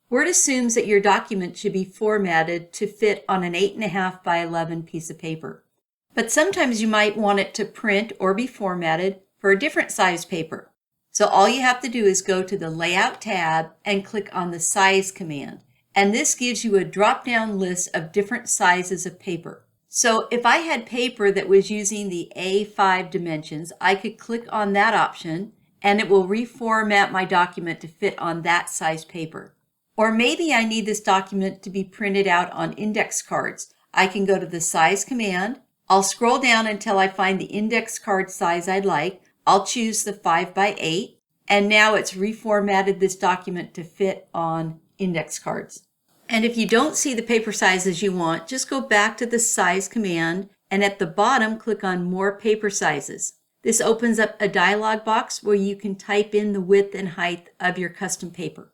Word assumes that your document should be formatted to fit on an 8.5 by 11 piece of paper. But sometimes you might want it to print or be formatted for a different size paper. So all you have to do is go to the Layout tab and click on the Size command. And this gives you a drop-down list of different sizes of paper. So if I had paper that was using the A5 dimensions, I could click on that option and it will reformat my document to fit on that size paper. Or maybe I need this document to be printed out on index cards. I can go to the Size command. I'll scroll down until I find the index card size I'd like. I'll choose the 5 by 8, and now it's reformatted this document to fit on index cards. And if you don't see the paper sizes you want, just go back to the Size command and at the bottom click on More Paper Sizes. This opens up a dialog box where you can type in the width and height of your custom paper.